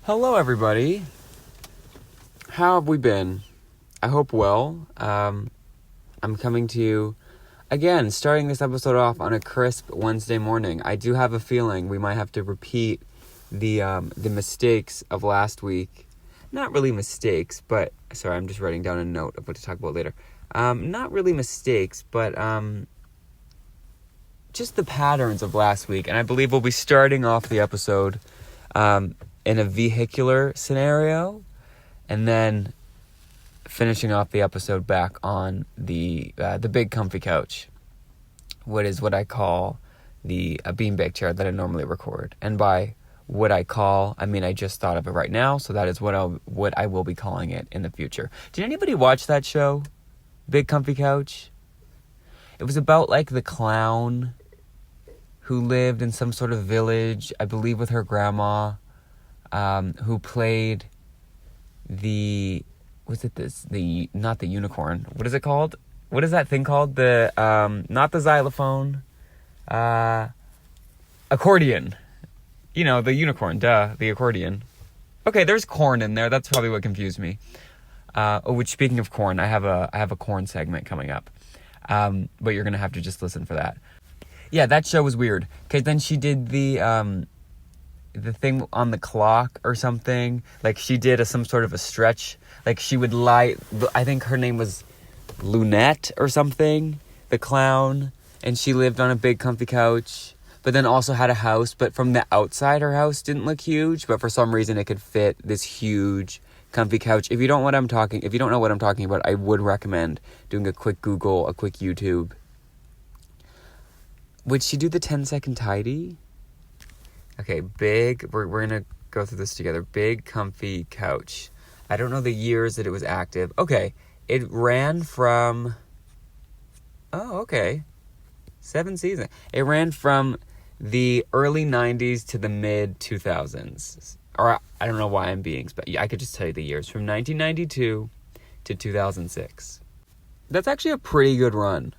Hello, everybody. How have we been? I hope well. I'm coming to you, again, starting this episode off on a crisp Wednesday morning. I do have a feeling we might have to repeat the mistakes of last week. Not really mistakes, but... Sorry, I'm just writing down a note of what to talk about later. Not really mistakes, but just the patterns of last week. And I believe we'll be starting off the episode in a vehicular scenario, and then finishing off the episode back on the big comfy couch, what I call the beanbag chair that I normally record. And by what I call, I mean I just thought of it right now, so that is what I will be calling it in the future. Did anybody watch that show, Big Comfy Couch? It was about like the clown who lived in some sort of village, I believe with her grandma, who played not the unicorn. What is it called? What is that thing called? Not the xylophone. Accordion. You know, the unicorn, the accordion. Okay, there's corn in there. That's probably what confused me. Which, speaking of corn, I have a corn segment coming up. But you're going to have to just listen for that. Yeah, that show was weird. Because then she did the thing on the clock or something. Like, she did some sort of a stretch. Like, she would lie... I think her name was Lunette or something, the clown. And she lived on a big comfy couch, but then also had a house. But from the outside, her house didn't look huge. But for some reason, it could fit this huge comfy couch. If you don't know what I'm talking about, I would recommend doing a quick Google, a quick YouTube. Would she do the 10-second tidy? Okay, we're going to go through this together. Big comfy couch. I don't know the years that it was active. Okay, it ran from... Oh, okay. 7 seasons. It ran from the early 90s to the mid 2000s. Or I don't know why I'm being... But I could just tell you the years. From 1992 to 2006. That's actually a pretty good run.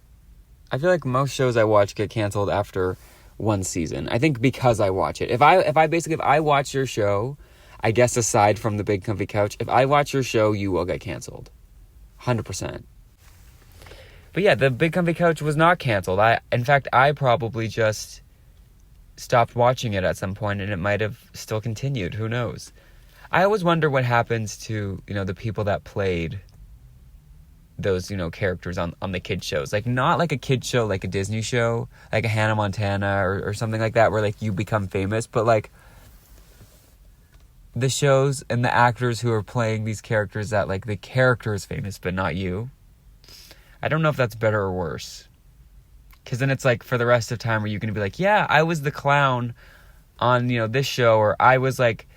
I feel like most shows I watch get canceled after one season. I think because I watch it. If I watch your show, I guess aside from the Big Comfy Couch, if I watch your show, you will get canceled. 100%. But yeah, the Big Comfy Couch was not canceled. In fact, I probably just stopped watching it at some point, and it might have still continued. Who knows? I always wonder what happens to, the people that played those, characters on the kids shows. Like, not like a kids show, like a Disney show, like a Hannah Montana or something like that, where, like, you become famous. But, like, the shows and the actors who are playing these characters that, like, the character is famous, but not you. I don't know if that's better or worse. Because then it's, like, for the rest of time where you can be like, yeah, I was the clown on, this show, or I was, like,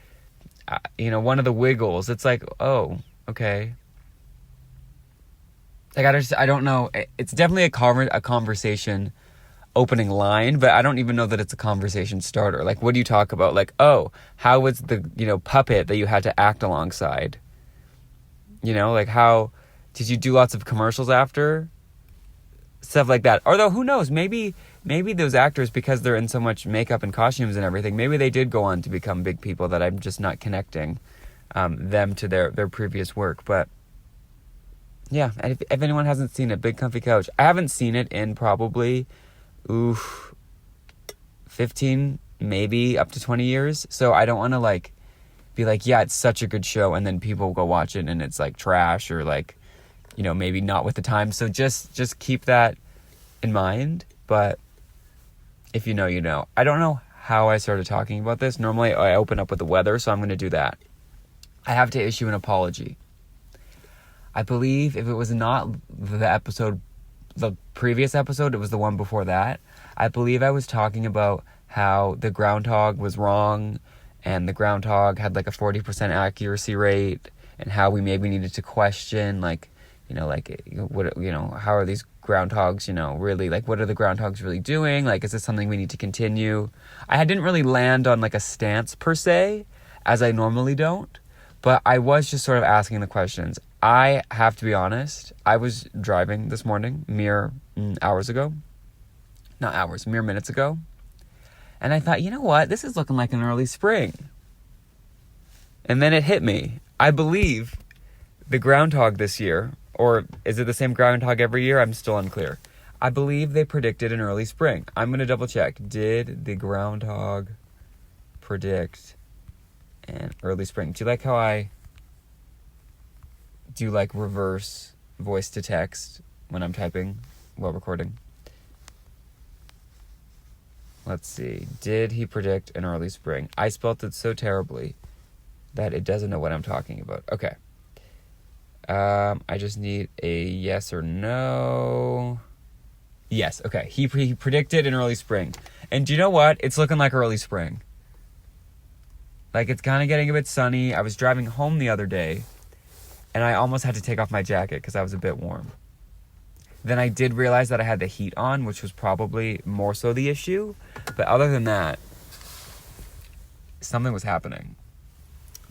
one of the Wiggles. It's like, oh, okay. Like, I don't know. It's definitely a conversation opening line, but I don't even know that it's a conversation starter. Like, what do you talk about? Like, oh, how was the, puppet that you had to act alongside? Like, how did you do lots of commercials after? Stuff like that. Although, who knows? Maybe those actors, because they're in so much makeup and costumes and everything, maybe they did go on to become big people that I'm just not connecting them to their previous work. But yeah, and if anyone hasn't seen it, Big Comfy Couch. I haven't seen it in probably, 15, maybe up to 20 years. So I don't want to, like, be like, yeah, it's such a good show, and then people go watch it and it's, like, trash or, like, maybe not with the time. So just keep that in mind. But if you know, you know. I don't know how I started talking about this. Normally I open up with the weather, so I'm going to do that. I have to issue an apology. I believe if it was not the previous episode, it was the one before that. I believe I was talking about how the Groundhog was wrong, and the Groundhog had like a 40% accuracy rate, and how we maybe needed to question, like, what, how are these groundhogs, really, like, what are the groundhogs really doing? Like, is this something we need to continue? I didn't really land on, like, a stance per se, as I normally don't, but I was just sort of asking the questions. I have to be honest, I was driving this morning, mere minutes ago. And I thought, you know what? This is looking like an early spring. And then it hit me. I believe the Groundhog this year, or is it the same Groundhog every year? I'm still unclear. I believe they predicted an early spring. I'm going to double check. Did the Groundhog predict an early spring? Do you like how I do like reverse voice to text when I'm typing while recording? Let's see. Did he predict an early spring? I spelt it so terribly that it doesn't know what I'm talking about. Okay. I just need a yes or no. Yes, okay. He predicted an early spring. And do you know what? It's looking like early spring. Like, it's kind of getting a bit sunny. I was driving home the other day, and I almost had to take off my jacket because I was a bit warm. Then I did realize that I had the heat on, which was probably more so the issue. But other than that, something was happening.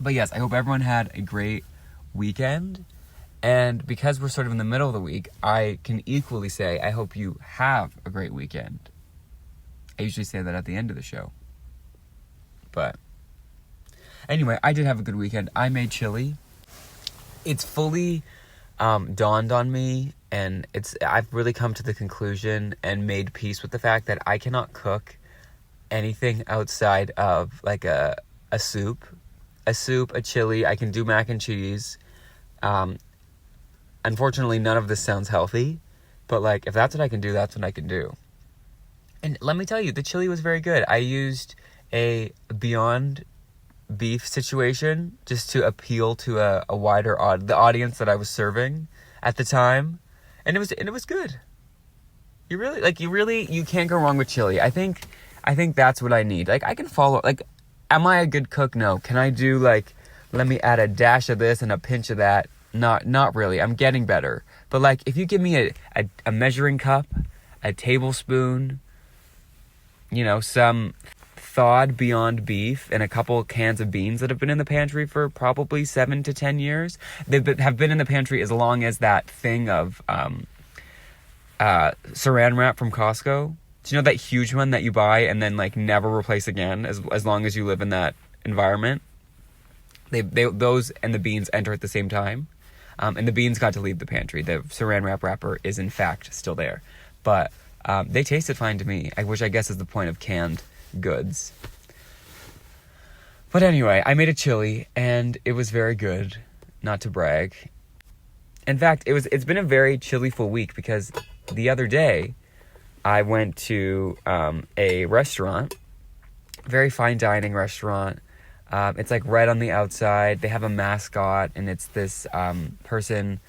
But yes, I hope everyone had a great weekend. And because we're sort of in the middle of the week, I can equally say, I hope you have a great weekend. I usually say that at the end of the show. But anyway, I did have a good weekend. I made chili. It's fully dawned on me, and I've really come to the conclusion and made peace with the fact that I cannot cook anything outside of like a soup, a chili. I can do mac and cheese. Unfortunately, none of this sounds healthy, but like, if that's what I can do, that's what I can do. And let me tell you, the chili was very good. I used a Beyond Beef situation just to appeal to a wider the audience that I was serving at the time, and it was good. You can't go wrong with chili. I think that's what I need. Like, I can follow. Like, am I a good cook? No. Can I do like, let me add a dash of this and a pinch of that? Not really. I'm getting better. But like, if you give me a measuring cup, a tablespoon, some thawed Beyond Beef, and a couple cans of beans that have been in the pantry for probably 7 to 10 years. Have been in the pantry as long as that thing of saran wrap from Costco. Do you know that huge one that you buy and then like never replace again as long as you live in that environment? Those and the beans enter at the same time. And the beans got to leave the pantry. The saran wrap wrapper is, in fact, still there. But they tasted fine to me, which I guess is the point of canned goods. But anyway, I made a chili, and it was very good, not to brag. In fact, it's been a very chili-ful week, because the other day, I went to a restaurant, very fine dining restaurant. It's like red on the outside. They have a mascot, and it's this person.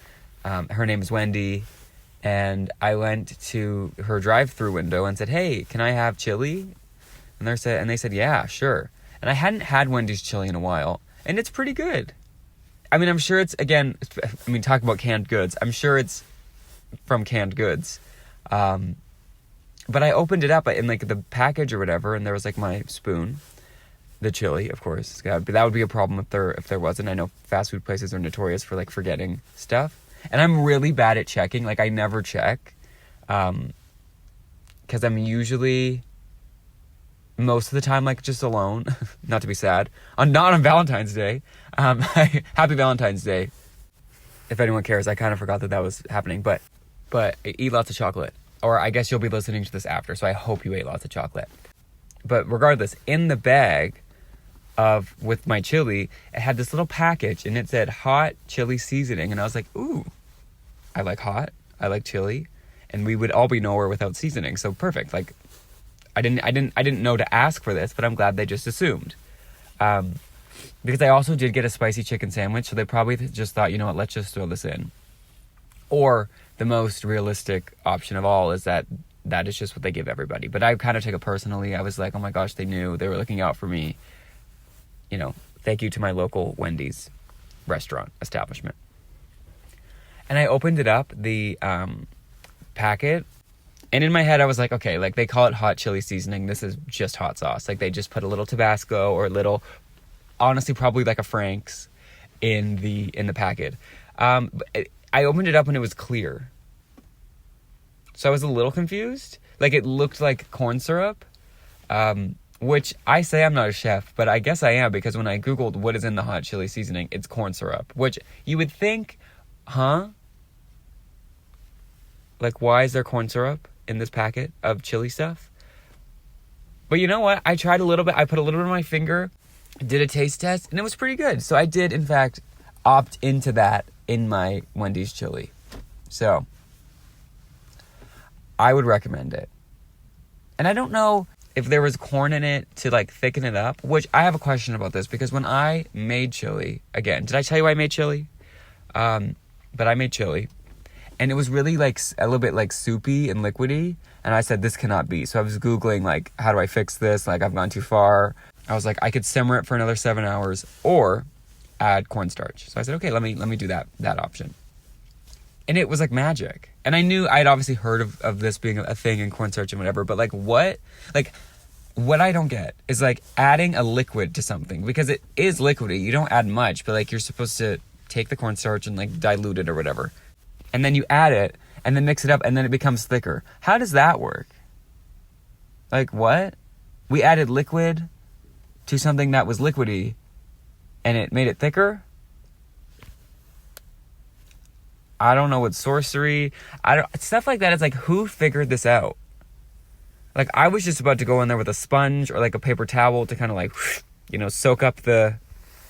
Her name is Wendy, and I went to her drive-through window and said, "Hey, can I have chili?" And they said, "Yeah, sure." And I hadn't had Wendy's chili in a while, and it's pretty good. I mean, I'm sure it's talk about canned goods. I'm sure it's from canned goods. But I opened it up in like the package or whatever, and there was like my spoon. The chili, of course. That would be a problem if there wasn't. I know fast food places are notorious for like forgetting stuff. And I'm really bad at checking. Like, I never check. Because I'm usually, most of the time, like, just alone. Not to be sad. Not on Valentine's Day. Happy Valentine's Day. If anyone cares, I kind of forgot that was happening. But eat lots of chocolate. Or I guess you'll be listening to this after, so I hope you ate lots of chocolate. But regardless, in the bag with my chili, it had this little package, and it said hot chili seasoning, and I was like, ooh, I like hot, I like chili, and we would all be nowhere without seasoning, so perfect. Like, I didn't know to ask for this, but I'm glad they just assumed, because I also did get a spicy chicken sandwich, so they probably just thought, you know what, let's just throw this in. Or the most realistic option of all is that is just what they give everybody. But I kind of take it personally. I was like, oh my gosh, they knew. They were looking out for me. Thank you to my local Wendy's restaurant establishment. And I opened it up, the packet. And in my head, I was like, okay, like they call it hot chili seasoning. This is just hot sauce. Like they just put a little Tabasco or a little, honestly, probably like a Frank's in the packet. I opened it up and it was clear. So I was a little confused. Like, it looked like corn syrup. which I say I'm not a chef, but I guess I am, because when I Googled what is in the hot chili seasoning, it's corn syrup, which you would think, like, why is there corn syrup in this packet of chili stuff? But you know what? I tried a little bit. I put a little bit on my finger, did a taste test, and it was pretty good. So I did, in fact, opt into that in my Wendy's chili. So I would recommend it. And I don't know if there was corn in it to, like, thicken it up, which I have a question about this, because when I made chili, again, did I tell you I made chili? But I made chili, and it was really, like, a little bit, like, soupy and liquidy, and I said, this cannot be. So I was Googling, like, how do I fix this? Like, I've gone too far. I was like, I could simmer it for another 7 hours, or add cornstarch. So I said, okay, let me do that option. And it was like magic. And I knew I'd obviously heard of this being a thing in cornstarch and whatever, but like what I don't get is like adding a liquid to something, because it is liquidy. You don't add much, but like you're supposed to take the cornstarch and like dilute it or whatever. And then you add it and then mix it up and then it becomes thicker. How does that work? Like what? We added liquid to something that was liquidy and it made it thicker? I don't know what sorcery. Stuff like that is like, who figured this out? Like, I was just about to go in there with a sponge or like a paper towel to kind of like, soak up the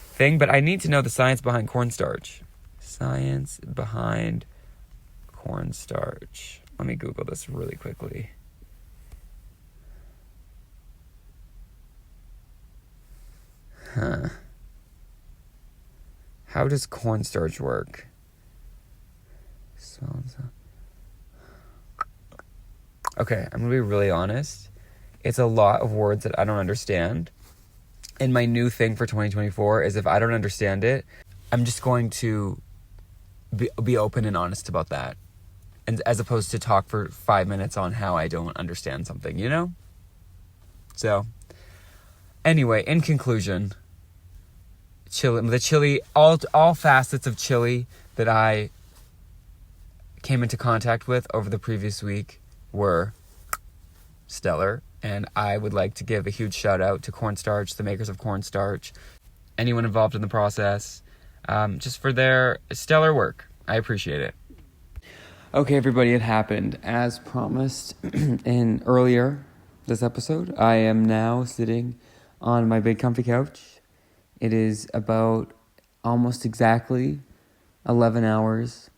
thing. But I need to know the science behind cornstarch. Science behind cornstarch. Let me Google this really quickly. How does cornstarch work? Okay, I'm gonna be really honest. It's a lot of words that I don't understand. And my new thing for 2024 is if I don't understand it, I'm just going to be open and honest about that. And as opposed to talk for 5 minutes on how I don't understand something, So, anyway, in conclusion, the chili, all facets of chili that I came into contact with over the previous week were stellar, and I would like to give a huge shout out to Cornstarch, the makers of Cornstarch, anyone involved in the process, just for their stellar work. I appreciate it. Okay, everybody, it happened. As promised in earlier this episode, I am now sitting on my big comfy couch. It is about almost exactly 11 hours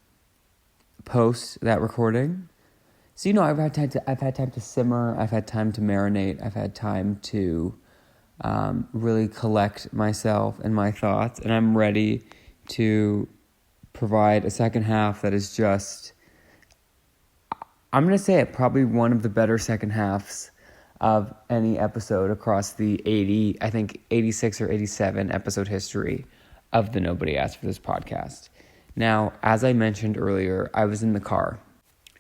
post that recording. So, I've had time to simmer, I've had time to marinate, I've had time to really collect myself and my thoughts, and I'm ready to provide a second half that is just, I'm going to say it, probably one of the better second halves of any episode across the 86 or 87 episode history of the Nobody Asked for This podcast. Now, as I mentioned earlier, I was in the car,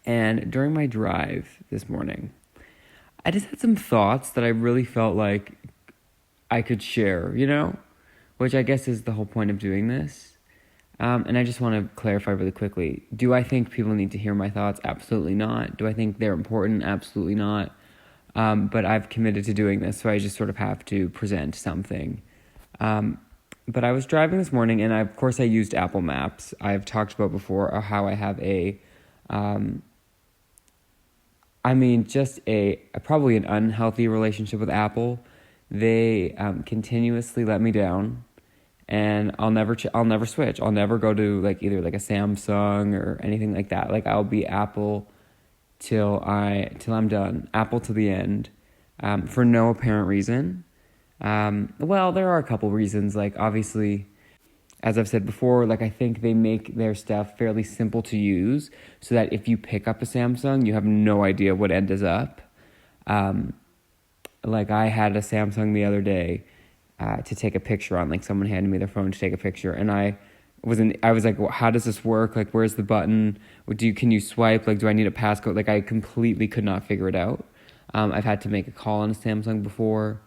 and during my drive this morning, I just had some thoughts that I really felt like I could share, which I guess is the whole point of doing this. And I just want to clarify really quickly. Do I think people need to hear my thoughts? Absolutely not. Do I think they're important? Absolutely not. But I've committed to doing this, so I just sort of have to present something. But I was driving this morning, and of course I used Apple Maps. I've talked about before how I have probably an unhealthy relationship with Apple. They continuously let me down, and I'll never switch. I'll never go to either a Samsung or anything like that. I'll be Apple till I'm done. Apple to the end, for no apparent reason. Well, there are a couple reasons. Obviously, as I've said before, I think they make their stuff fairly simple to use, so that if you pick up a Samsung, you have no idea what end is up. I had a Samsung the other day to take a picture on. Someone handed me their phone to take a picture, and I was like, well, how does this work? Where's the button? Can you swipe? Do I need a passcode? I completely could not figure it out. I've had to make a call on a Samsung before,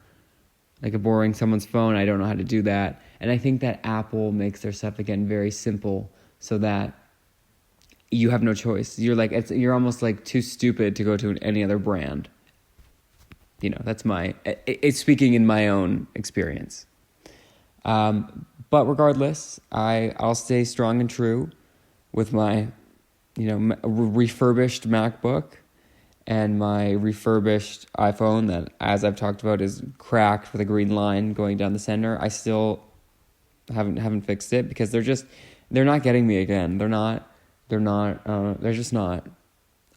borrowing someone's phone. I don't know how to do that. And I think that Apple makes their stuff, again, very simple, so that you have no choice. You're almost too stupid to go to any other brand. that's it's speaking in my own experience. But regardless, I'll stay strong and true with my, refurbished MacBook and my refurbished iPhone that, as I've talked about, is cracked with a green line going down the center. I still haven't fixed it because they're not getting me again. They're just not.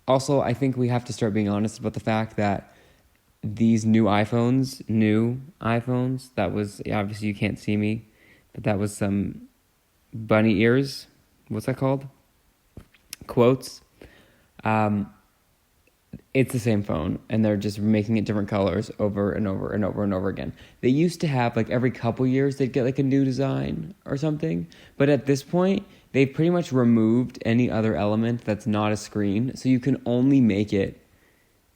Also, I think we have to start being honest about the fact that these new iPhones, that was, obviously you can't see me, but that was some bunny ears. What's that called? Quotes. It's the same phone, and they're just making it different colors over and over and over and over again. They used to have, every couple years, they'd get, a new design or something. But at this point, they've pretty much removed any other element that's not a screen, so you can only make it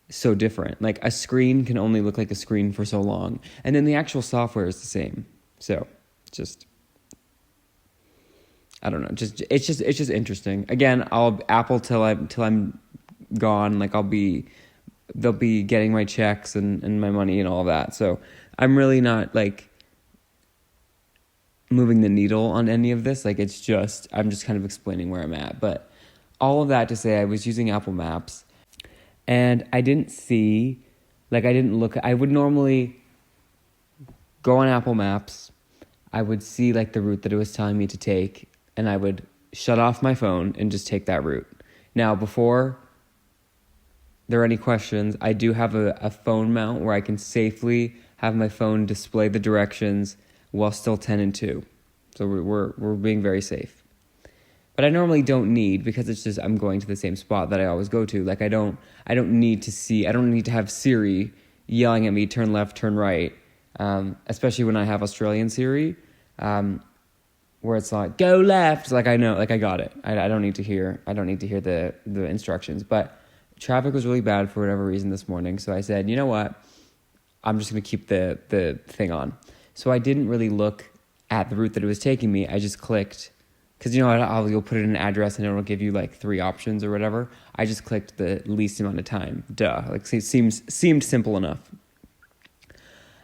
so different. A screen can only look like a screen for so long, and then the actual software is the same. So, I don't know. It's just interesting. Again, Apple till I'm gone. They'll be getting my checks and my money and all of that. So I'm really not moving the needle on any of this. I'm just kind of explaining where I'm at. But all of that to say, I was using Apple Maps, and I didn't see, I didn't look. I would normally go on Apple Maps. I would see the route that it was telling me to take, and I would shut off my phone and just take that route. Now, before there are any questions, I do have a phone mount where I can safely have my phone display the directions while still 10 and 2. So we're being very safe. But I normally don't need, because it's just I'm going to the same spot that I always go to. I don't need to have Siri yelling at me, turn left, turn right. Especially when I have Australian Siri, where it's go left. I know, I got it. I don't need to hear the instructions. But traffic was really bad for whatever reason this morning, so I said, you know what? I'm just going to keep the thing on. So I didn't really look at the route that it was taking me. I just clicked, because you'll put in an address and it'll give you 3 options or whatever. I just clicked the least amount of time. Duh. It seemed simple enough.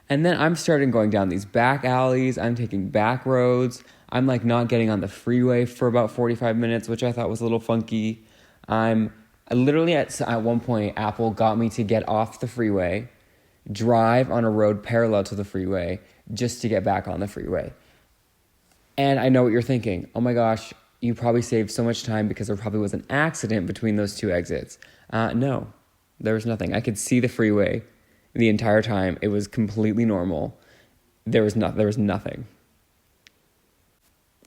And then I'm starting going down these back alleys. I'm taking back roads. I'm not getting on the freeway for about 45 minutes, which I thought was a little funky. I'm literally at one point, Apple got me to get off the freeway, drive on a road parallel to the freeway, just to get back on the freeway. And I know what you're thinking. Oh my gosh, you probably saved so much time because there probably was an accident between those 2 exits. No, there was nothing. I could see the freeway the entire time. It was completely normal. There was nothing.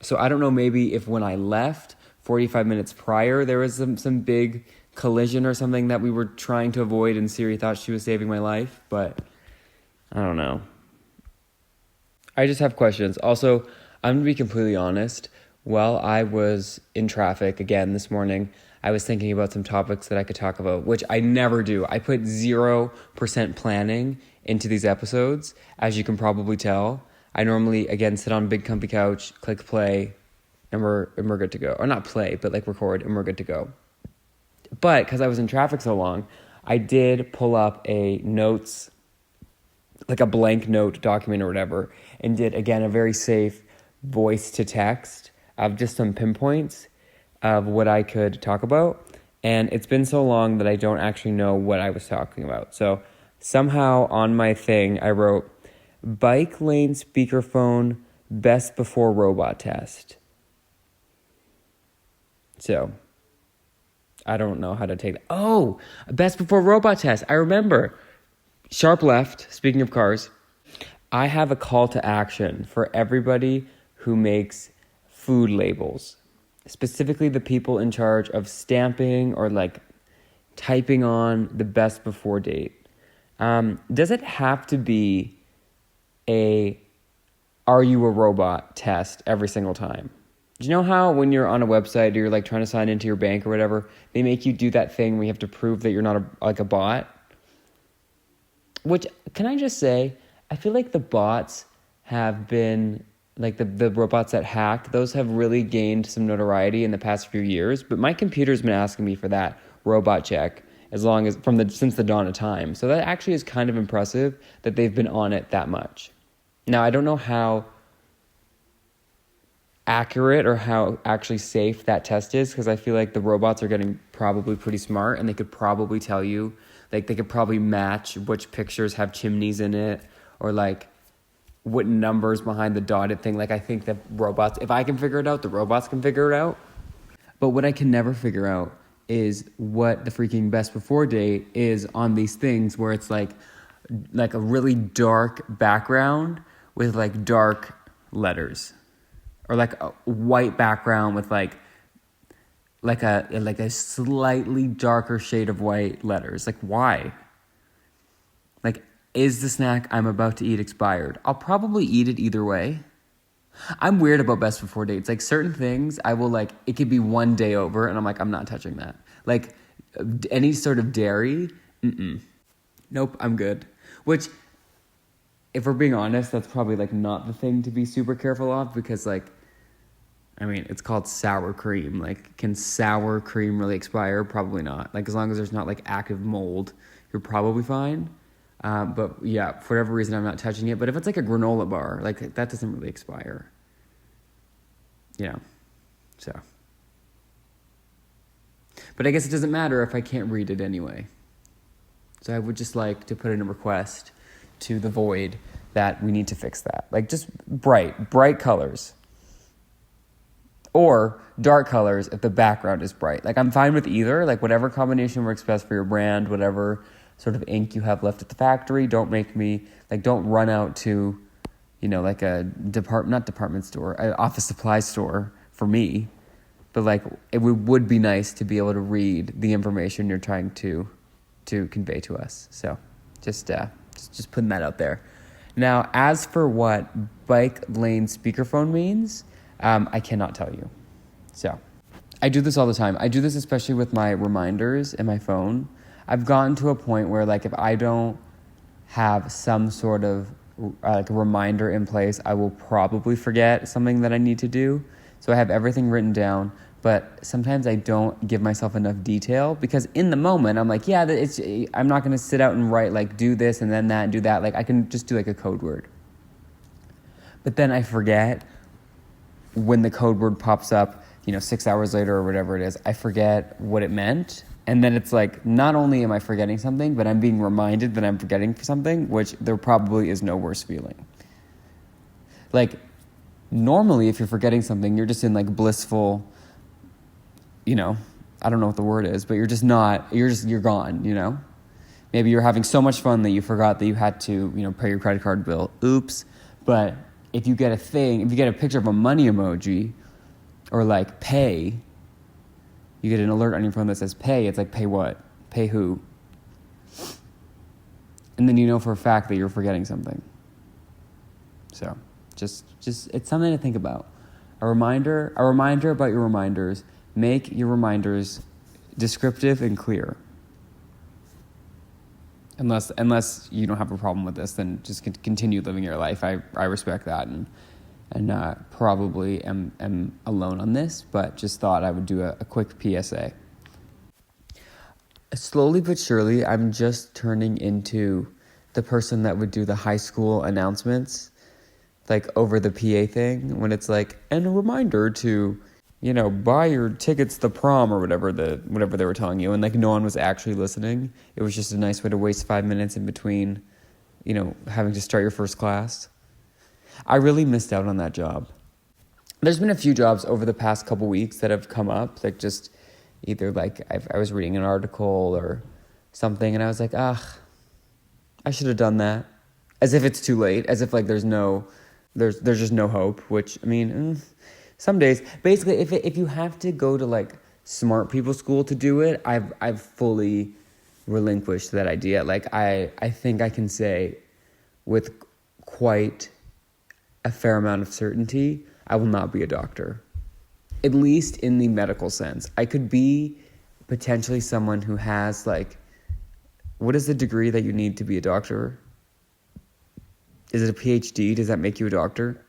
So I don't know, maybe if when I left 45 minutes prior, there was some big collision or something that we were trying to avoid and Siri thought she was saving my life, but I don't know. I just have questions. Also, I'm going to be completely honest. While I was in traffic again this morning, I was thinking about some topics that I could talk about, which I never do. I put 0% planning into these episodes, as you can probably tell. I normally, again, sit on a big comfy couch, click play, and we're good to go. Or not play, but record, and we're good to go. But because I was in traffic so long, I did pull up a notes, a blank note document or whatever, and did, again, a very safe voice to text of just some pinpoints of what I could talk about. And it's been so long that I don't actually know what I was talking about. So somehow on my thing, I wrote, bike lane speakerphone best before robot test. So I don't know how to take that. Oh, best before robot test. I remember. Sharp left, speaking of cars, I have a call to action for everybody who makes food labels, specifically the people in charge of stamping or typing on the best before date. Does it have to be are you a robot test every single time? Do you know how when you're on a website or you're trying to sign into your bank or whatever, they make you do that thing where you have to prove that you're not a bot? Which, can I just say, I feel like the bots have been, the robots that hack, those have really gained some notoriety in the past few years. But my computer's been asking me for that robot check since the dawn of time. So that actually is kind of impressive that they've been on it that much. Now, I don't know how accurate or how actually safe that test is, because I feel like the robots are getting probably pretty smart, and they could probably tell you, like, they could probably match which pictures have chimneys in it, or like what numbers behind the dotted thing. Like, I think that robots, if I can figure it out, the robots can figure it out. But what I can never figure out is what the freaking best before date is on these things where it's like a really dark background with like dark letters, or like a white background with like a slightly darker shade of white letters. Like, why? Like, is the snack I'm about to eat expired? I'll probably eat it either way. I'm weird about best before dates. Like, certain things I will, like, it could be one day over and I'm like, I'm not touching that. Like, any sort of dairy, nope, I'm good. Which, if we're being honest, that's probably like not the thing to be super careful of, because like, I mean, it's called sour cream. Like, can sour cream really expire? Probably not. Like, as long as there's not like active mold, you're probably fine. But yeah, for whatever reason, I'm not touching it. But if it's like a granola bar, like, that doesn't really expire. You know, so. But I guess it doesn't matter if I can't read it anyway. So I would just like to put in a request to the void that we need to fix that. Like, just bright colors. Or dark colors if the background is bright. Like, I'm fine with either. Like, whatever combination works best for your brand, whatever sort of ink you have left at the factory. Don't run out to, you know, like a not department store, an office supply store for me. But like, it would be nice to be able to read the information you're trying to convey to us. So just putting that out there. Now, as for what bike lane speakerphone means, I cannot tell you. So I do this all the time. I do this especially with my reminders in my phone. I've gotten to a point where, like, if I don't have some sort of like a reminder in place, I will probably forget something that I need to do. So I have everything written down, but sometimes I don't give myself enough detail, because in the moment I'm like, yeah, I'm not going to sit out and write like do this and then that and do that. Like, I can just do like a code word. But then I forget when the code word pops up, 6 hours later or whatever it is. I forget what it meant. And then it's like, not only am I forgetting something, but I'm being reminded that I'm forgetting something, which there probably is no worse feeling. Like, normally if you're forgetting something, you're just in like blissful, I don't know what the word is, but you're gone, Maybe you're having so much fun that you forgot that you had to, pay your credit card bill. Oops. But if you get a picture of a money emoji or like pay, you get an alert on your phone that says pay. It's like, pay what? Pay who? And then you know for a fact that you're forgetting something. So just it's something to think about. A reminder about your reminders. Make your reminders descriptive and clear. Unless you don't have a problem with this, then just continue living your life. I respect that, and probably am alone on this, but just thought I would do a quick PSA. Slowly but surely, I'm just turning into the person that would do the high school announcements, like over the PA thing, when it's like, and a reminder to, buy your tickets to the prom or whatever they were telling you, and like no one was actually listening. It was just a nice way to waste 5 minutes in between, having to start your first class. I really missed out on that job. There's been a few jobs over the past couple weeks that have come up, like just either like I was reading an article or something, and I was like, I should have done that. As if it's too late, as if like there's just no hope, which, I mean, some days. Basically, if you have to go to like smart people school to do it, I've fully relinquished that idea. Like, I think I can say with quite a fair amount of certainty, I will not be a doctor. At least in the medical sense. I could be potentially someone who has like, what is the degree that you need to be a doctor? Is it a PhD? Does that make you a doctor?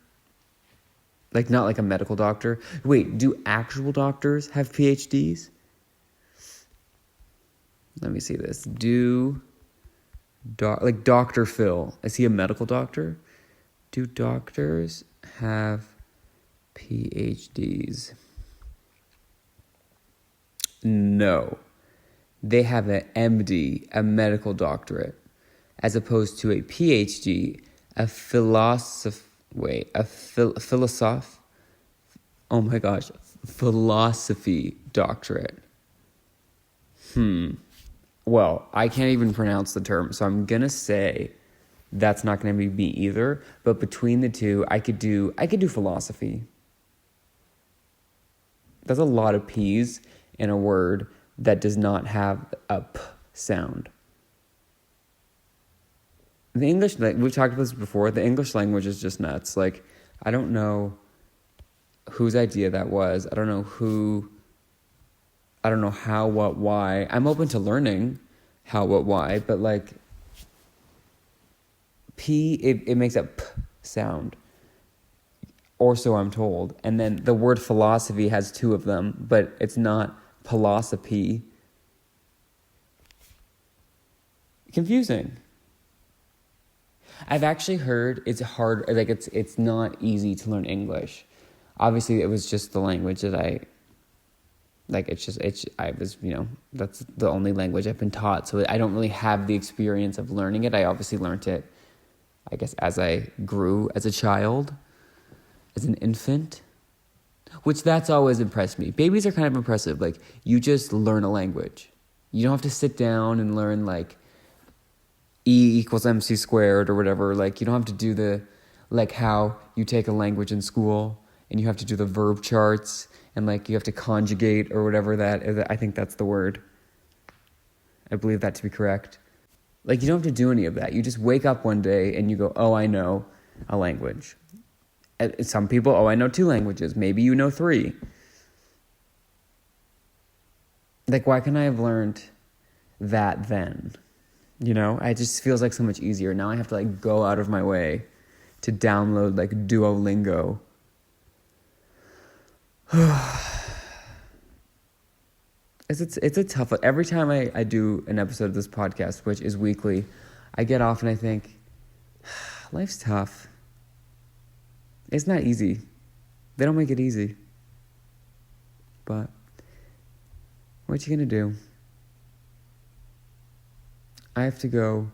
Like, not like a medical doctor. Wait, do actual doctors have PhDs? Let me see this. Like Dr. Phil. Is he a medical doctor? Do doctors have PhDs? No. They have an MD, a medical doctorate, as opposed to a PhD, a philosophy doctorate. Well, I can't even pronounce the term, so I'm gonna say that's not gonna be me either. But between the two, I could do philosophy. There's a lot of P's in a word that does not have a P sound. The English, we've talked about this before, the English language is just nuts. Like, I don't know whose idea that was. I don't know how, what, why. I'm open to learning how, what, why, but like, P, it makes a P sound. Or so I'm told. And then the word philosophy has two of them, but it's not philosophy. Confusing. I've actually heard it's hard, like it's not easy to learn English. Obviously, it was just the language that that's the only language I've been taught. So I don't really have the experience of learning it. I obviously learned it, I guess, as I grew as a child, as an infant, which that's always impressed me. Babies are kind of impressive. Like, you just learn a language. You don't have to sit down and learn, like, E equals MC squared or whatever. Like, you don't have to do how you take a language in school and you have to do the verb charts and, like, you have to conjugate or whatever that is. I think that's the word. I believe that to be correct. Like, you don't have to do any of that. You just wake up one day and you go, oh, I know a language. Some people, I know 2 languages. Maybe you know 3. Like, why can't I have learned that then? You know, it just feels like so much easier. Now I have to, like, go out of my way to download, like, Duolingo. It's a tough one. Every time I do an episode of this podcast, which is weekly, I get off and I think, life's tough. It's not easy. They don't make it easy. But what you gonna do? I have to go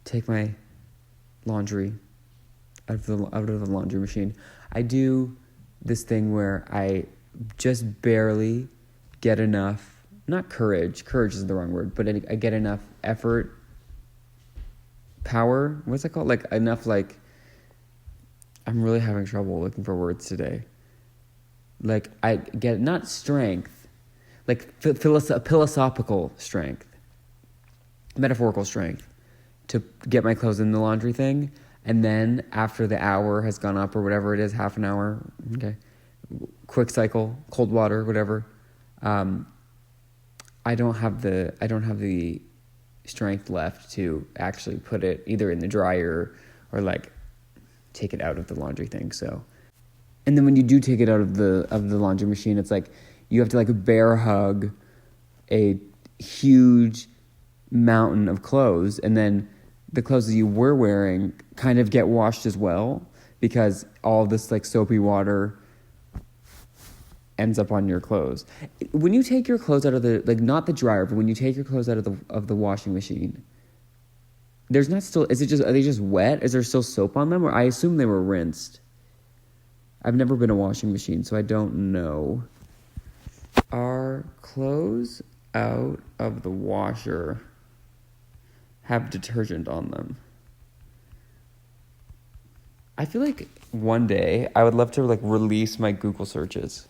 take my laundry out of the laundry machine. I do this thing where I just barely get enough, not courage is the wrong word, but I get enough effort, power, what's that called? Like, enough, like, I'm really having trouble looking for words today. Like, I get, not strength, like philosophical strength, metaphorical strength to get my clothes in the laundry thing. And then after the hour has gone up or whatever it is, half an hour, okay, quick cycle, cold water, whatever. I don't have the strength left to actually put it either in the dryer or, like, take it out of the laundry thing. So, and then when you do take it out of the laundry machine, it's like you have to, like, bear hug a huge mountain of clothes, and then the clothes that you were wearing kind of get washed as well because all this, like, soapy water ends up on your clothes. When you take your clothes out of the, like, not the dryer, but when you take your clothes out of the washing machine, there's not still, are they just wet? Is there still soap on them? Or I assume they were rinsed. I've never been a washing machine, so I don't know. Are clothes out of the washer have detergent on them? I feel like one day I would love to, like, release my Google searches.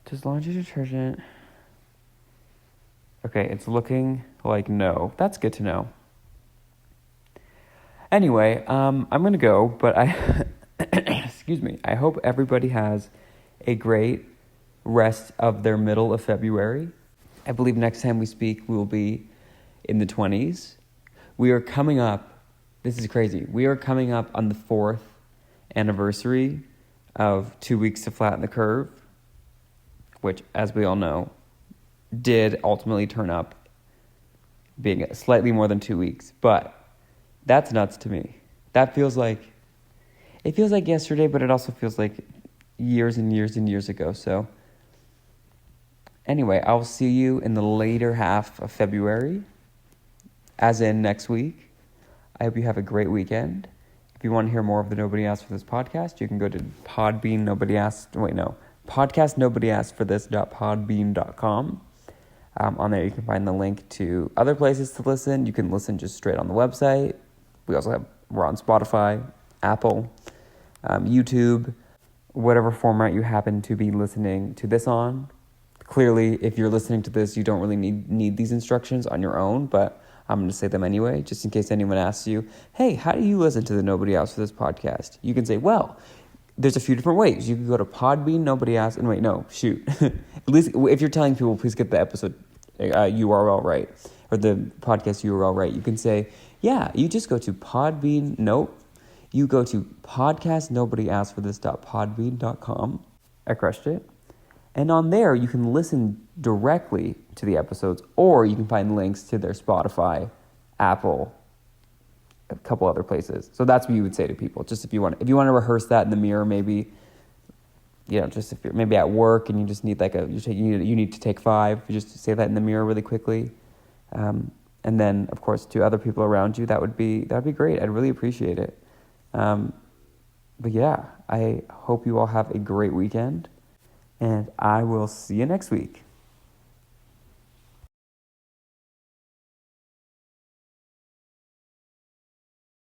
Does laundry detergent... Okay, it's looking like no. That's good to know. Anyway, I'm going to go, but excuse me, I hope everybody has a great rest of their middle of February. I believe next time we speak, we will be in the 20s. We are coming up, this is crazy, we are coming up on the 4th anniversary of 2 Weeks to Flatten the Curve, which, as we all know, did ultimately turn up being slightly more than 2 weeks. But that's nuts to me. It feels like yesterday, but it also feels like years and years and years ago. So anyway, I'll see you in the later half of February, as in next week. I hope you have a great weekend. If you want to hear more of the Nobody Asked for This podcast, you can go to podcastnobodyaskforthis.podbean.com. On there, you can find the link to other places to listen. You can listen just straight on the website. We're on Spotify, Apple, YouTube, whatever format you happen to be listening to this on. Clearly, if you're listening to this, you don't really need these instructions on your own, but I'm going to say them anyway, just in case anyone asks you, hey, how do you listen to the Nobody Asked for This podcast? You can say, well, there's a few different ways. You can go to Podbean, Nobody Asked, and wait, no, shoot. At least if you're telling people, please get the episode URL right, or the podcast URL right. You can say, yeah, you just go to Podbean, nope. You go to podcastnobodyaskforthis.podbean.com. I crushed it. And on there, you can listen directly to the episodes, or you can find links to their Spotify, Apple, a couple other places. So that's what you would say to people. Just if you want to rehearse that in the mirror, maybe, just if you're maybe at work and you just need you need to take 5, you just say that in the mirror really quickly. And then, of course, to other people around you, that would be great. I'd really appreciate it. But yeah, I hope you all have a great weekend. And I will see you next week.